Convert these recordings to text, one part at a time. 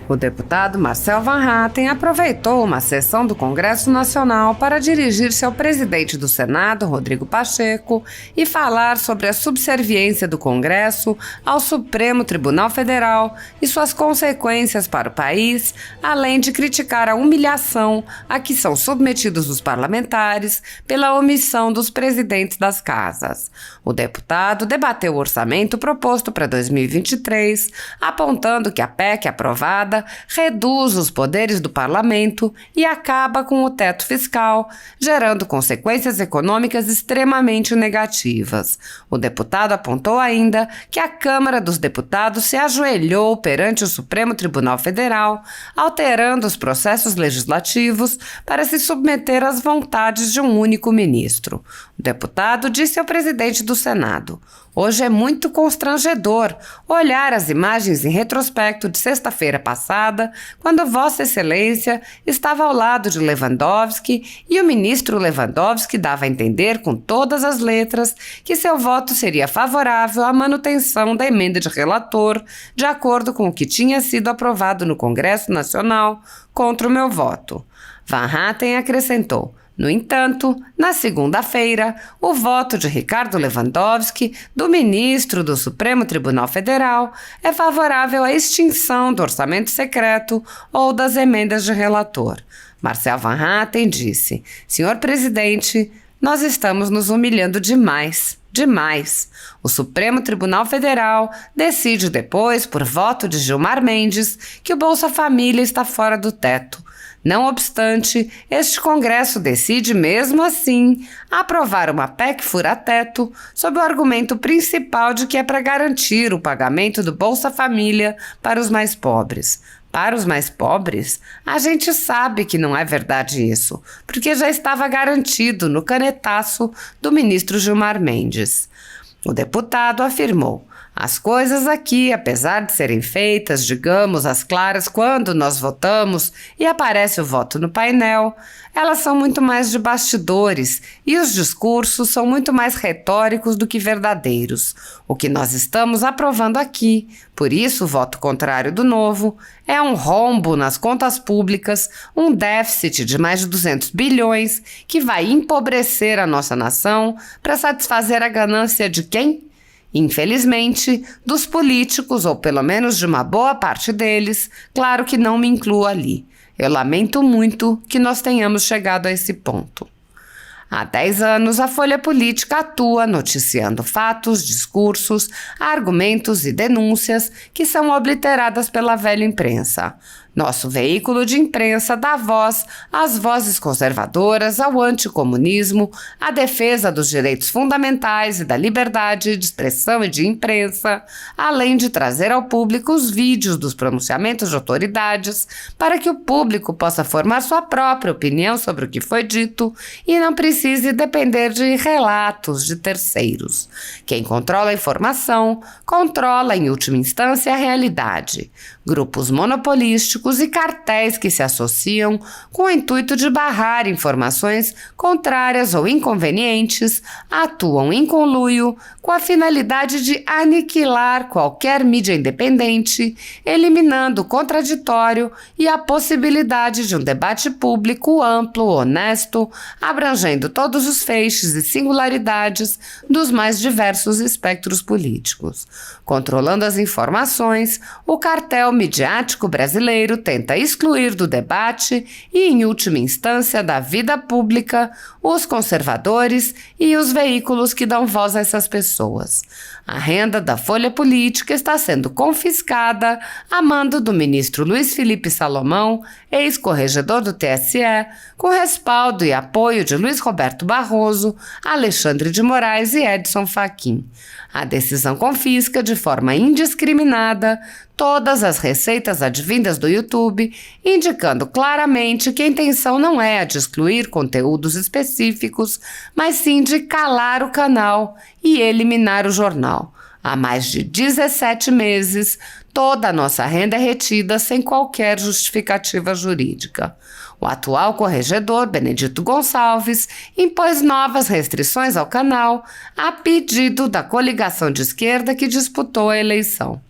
O deputado Marcel Van Hatten aproveitou uma sessão do Congresso Nacional para dirigir-se ao presidente do Senado, Rodrigo Pacheco, e falar sobre a subserviência do Congresso ao Supremo Tribunal Federal e suas consequências para o país, além de criticar a humilhação a que são submetidos os parlamentares pela omissão dos presidentes das casas. O deputado debateu o orçamento proposto para 2023, apontando que a PEC aprovada reduz os poderes do parlamento e acaba com o teto fiscal, gerando consequências econômicas extremamente negativas. O deputado apontou ainda que a Câmara dos Deputados se ajoelhou perante o Supremo Tribunal Federal, alterando os processos legislativos para se submeter às vontades de um único ministro. O deputado disse ao presidente do Senado: "Hoje é muito constrangedor olhar as imagens em retrospecto de sexta-feira passada, quando Vossa Excelência estava ao lado de Lewandowski e o ministro Lewandowski dava a entender com todas as letras que seu voto seria favorável à manutenção da emenda de relator, de acordo com o que tinha sido aprovado no Congresso Nacional, contra o meu voto." Van Hatten acrescentou: "No entanto, na segunda-feira, o voto de Ricardo Lewandowski, do ministro do Supremo Tribunal Federal, é favorável à extinção do orçamento secreto ou das emendas de relator." Marcel Van Hatten disse: "Senhor presidente, nós estamos nos humilhando demais. Demais. O Supremo Tribunal Federal decide depois, por voto de Gilmar Mendes, que o Bolsa Família está fora do teto. Não obstante, este Congresso decide, mesmo assim, aprovar uma PEC fura-teto sob o argumento principal de que é para garantir o pagamento do Bolsa Família para os mais pobres. Para os mais pobres, a gente sabe que não é verdade isso, porque já estava garantido no canetaço do ministro Gilmar Mendes." O deputado afirmou: "As coisas aqui, apesar de serem feitas, digamos, às claras quando nós votamos e aparece o voto no painel, elas são muito mais de bastidores e os discursos são muito mais retóricos do que verdadeiros. O que nós estamos aprovando aqui, por isso o voto contrário do Novo, é um rombo nas contas públicas, um déficit de mais de 200 bilhões que vai empobrecer a nossa nação para satisfazer a ganância de quem? Infelizmente, dos políticos, ou pelo menos de uma boa parte deles, claro que não me incluo ali. Eu lamento muito que nós tenhamos chegado a esse ponto." Há 10 anos, a Folha Política atua noticiando fatos, discursos, argumentos e denúncias que são obliteradas pela velha imprensa. Nosso veículo de imprensa dá voz às vozes conservadoras, ao anticomunismo, à defesa dos direitos fundamentais e da liberdade de expressão e de imprensa, além de trazer ao público os vídeos dos pronunciamentos de autoridades para que o público possa formar sua própria opinião sobre o que foi dito e não precise depender de relatos de terceiros. Quem controla a informação, controla em última instância a realidade. Grupos monopolísticos e cartéis que se associam com o intuito de barrar informações contrárias ou inconvenientes atuam em conluio com a finalidade de aniquilar qualquer mídia independente, eliminando o contraditório e a possibilidade de um debate público amplo, honesto, abrangendo todos os feixes e singularidades dos mais diversos espectros políticos. Controlando as informações, o cartel midiático brasileiro tenta excluir do debate e, em última instância, da vida pública, os conservadores e os veículos que dão voz a essas pessoas. A renda da Folha Política está sendo confiscada a mando do ministro Luiz Felipe Salomão, ex-corregedor do TSE, com respaldo e apoio de Luiz Roberto Barroso, Alexandre de Moraes e Edson Fachin. A decisão confisca de forma indiscriminada todas as receitas advindas do YouTube, indicando claramente que a intenção não é a de excluir conteúdos específicos, mas sim de calar o canal e eliminar o jornal. Há mais de 17 meses, toda a nossa renda é retida sem qualquer justificativa jurídica. O atual corregedor, Benedito Gonçalves, impôs novas restrições ao canal a pedido da coligação de esquerda que disputou a eleição.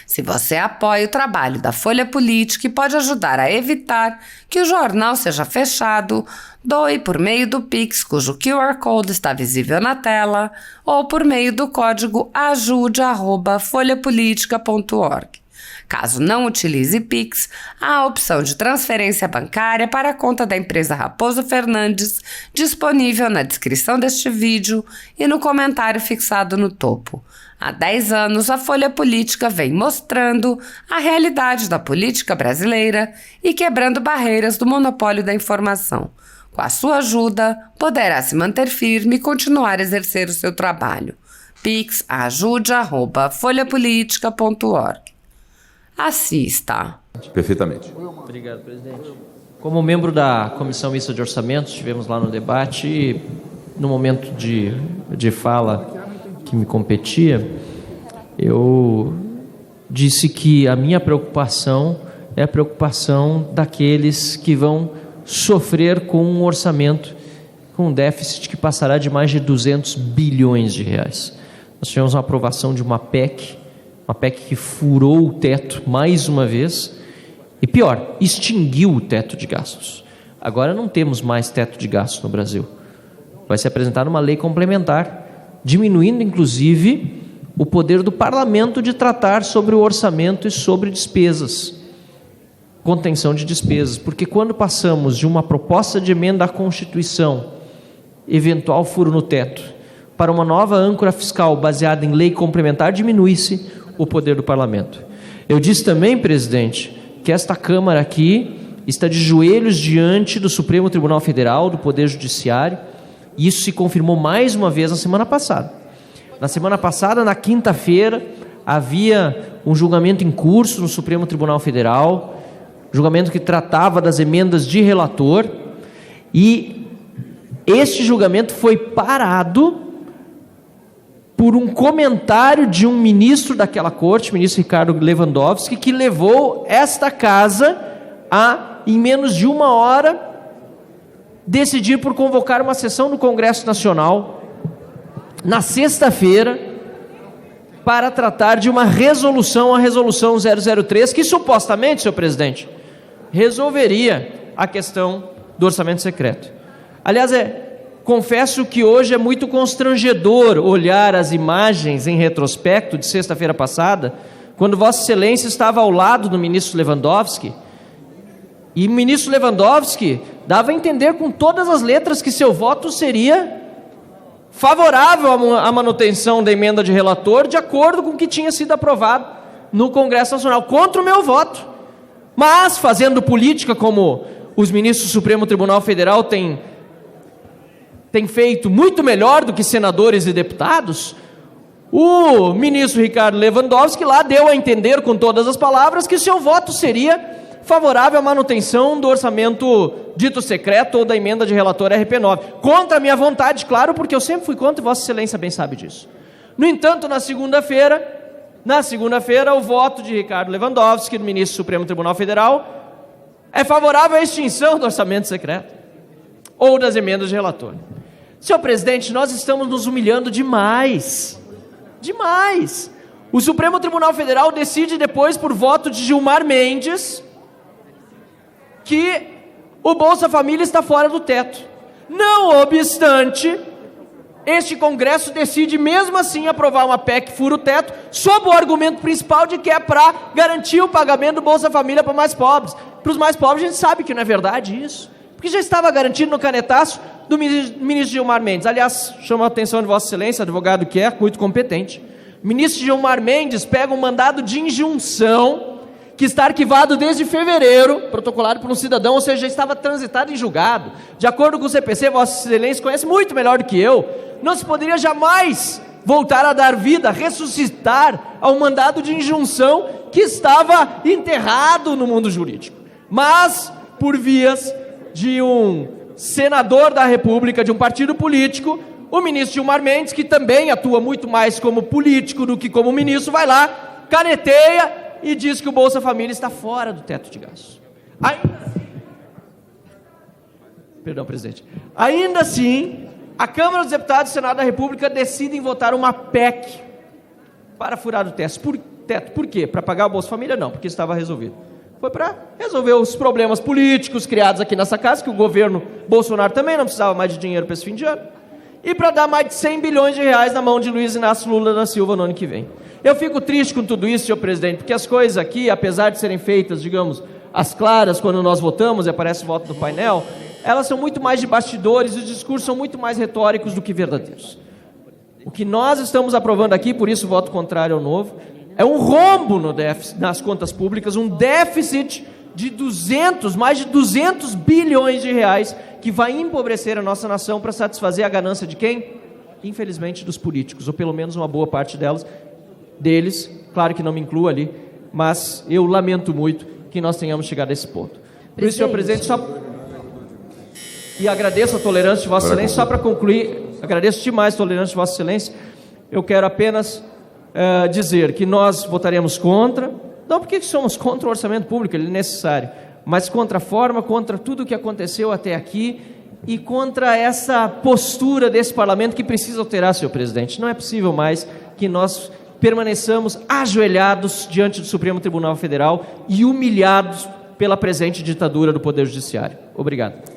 Se você apoia o trabalho da Folha Política e pode ajudar a evitar que o jornal seja fechado, doe por meio do Pix, cujo QR Code está visível na tela, ou por meio do código ajude@folhapolitica.org. Caso não utilize Pix, há a opção de transferência bancária para a conta da empresa Raposo Fernandes, disponível na descrição deste vídeo e no comentário fixado no topo. Há 10 anos, a Folha Política vem mostrando a realidade da política brasileira e quebrando barreiras do monopólio da informação. Com a sua ajuda, poderá se manter firme e continuar a exercer o seu trabalho. Pix ajude@folhapolitica.org. Assista. Perfeitamente. Obrigado, presidente. Como membro da Comissão Mista de Orçamentos, estivemos lá no debate e, no momento de fala que me competia, eu disse que a minha preocupação é a preocupação daqueles que vão sofrer com um orçamento com um déficit que passará de mais de 200 bilhões de reais. Nós tivemos uma aprovação de uma PEC que furou o teto mais uma vez e, pior, extinguiu o teto de gastos. Agora não temos mais teto de gastos no Brasil. Vai ser apresentada uma lei complementar, diminuindo, inclusive, o poder do parlamento de tratar sobre o orçamento e sobre despesas, contenção de despesas, porque quando passamos de uma proposta de emenda à Constituição, eventual furo no teto, para uma nova âncora fiscal baseada em lei complementar, diminui-se o poder do parlamento. Eu disse também, presidente, que esta Câmara aqui está de joelhos diante do Supremo Tribunal Federal, do Poder Judiciário, e isso se confirmou mais uma vez na semana passada. Na semana passada, na quinta-feira, havia um julgamento em curso no Supremo Tribunal Federal, julgamento que tratava das emendas de relator, e este julgamento foi parado por um comentário de um ministro daquela corte, o ministro Ricardo Lewandowski, que levou esta casa a, em menos de uma hora, decidir por convocar uma sessão no Congresso Nacional, na sexta-feira, para tratar de uma resolução, a resolução 003, que supostamente, senhor presidente, resolveria a questão do orçamento secreto. Aliás, confesso que hoje é muito constrangedor olhar as imagens em retrospecto de sexta-feira passada, quando Vossa Excelência estava ao lado do ministro Lewandowski, e o ministro Lewandowski dava a entender com todas as letras que seu voto seria favorável à manutenção da emenda de relator, de acordo com o que tinha sido aprovado no Congresso Nacional, contra o meu voto. Mas, fazendo política como os ministros do Supremo Tribunal Federal têm feito muito melhor do que senadores e deputados, o ministro Ricardo Lewandowski lá deu a entender com todas as palavras que seu voto seria favorável à manutenção do orçamento dito secreto ou da emenda de relator RP9. Contra a minha vontade, claro, porque eu sempre fui contra e Vossa Excelência bem sabe disso. No entanto, na segunda-feira, o voto de Ricardo Lewandowski, do ministro do Supremo Tribunal Federal, é favorável à extinção do orçamento secreto ou das emendas de relator. Senhor presidente, nós estamos nos humilhando demais. Demais. O Supremo Tribunal Federal decide depois, por voto de Gilmar Mendes, que o Bolsa Família está fora do teto. Não obstante, este Congresso decide mesmo assim aprovar uma PEC fura o teto, sob o argumento principal de que é para garantir o pagamento do Bolsa Família para mais pobres. Para os mais pobres a gente sabe que não é verdade isso, porque já estava garantido no canetaço do ministro Gilmar Mendes. Aliás, chama a atenção de Vossa Excelência, advogado que é, muito competente. O ministro Gilmar Mendes pega um mandado de injunção que está arquivado desde fevereiro, protocolado por um cidadão, ou seja, já estava transitado em julgado. De acordo com o CPC, Vossa Excelência conhece muito melhor do que eu, não se poderia jamais voltar a dar vida, ressuscitar ao mandado de injunção que estava enterrado no mundo jurídico. Mas, por vias de um senador da República, de um partido político, o ministro Gilmar Mendes, que também atua muito mais como político do que como ministro, vai lá, caneteia e diz que o Bolsa Família está fora do teto de gastos. Ainda assim, a Câmara dos Deputados e o Senado da República decidem votar uma PEC para furar o teto. teto. Por quê? Para pagar o Bolsa Família? Não, porque estava resolvido. Foi para resolver os problemas políticos criados aqui nessa casa, que o governo Bolsonaro também não precisava mais de dinheiro para esse fim de ano, e para dar mais de 100 bilhões de reais na mão de Luiz Inácio Lula da Silva no ano que vem. Eu fico triste com tudo isso, senhor presidente, porque as coisas aqui, apesar de serem feitas, digamos, às claras, quando nós votamos e aparece o voto do painel, elas são muito mais de bastidores e os discursos são muito mais retóricos do que verdadeiros. O que nós estamos aprovando aqui, por isso voto contrário ao novo, é um rombo no déficit, nas contas públicas, um déficit de mais de 200 bilhões de reais, que vai empobrecer a nossa nação para satisfazer a ganância de quem? Infelizmente dos políticos, ou pelo menos uma boa parte deles, claro que não me incluo ali, mas eu lamento muito que nós tenhamos chegado a esse ponto. Por isso, senhor presidente, e agradeço a tolerância de Vossa Excelência, só para concluir, agradeço demais a tolerância de Vossa Excelência, eu quero apenas dizer que nós votaremos contra, não porque somos contra o orçamento público, ele é necessário, mas contra a forma, contra tudo o que aconteceu até aqui e contra essa postura desse parlamento que precisa alterar, senhor presidente. Não é possível mais que nós permaneçamos ajoelhados diante do Supremo Tribunal Federal e humilhados pela presente ditadura do Poder Judiciário. Obrigado.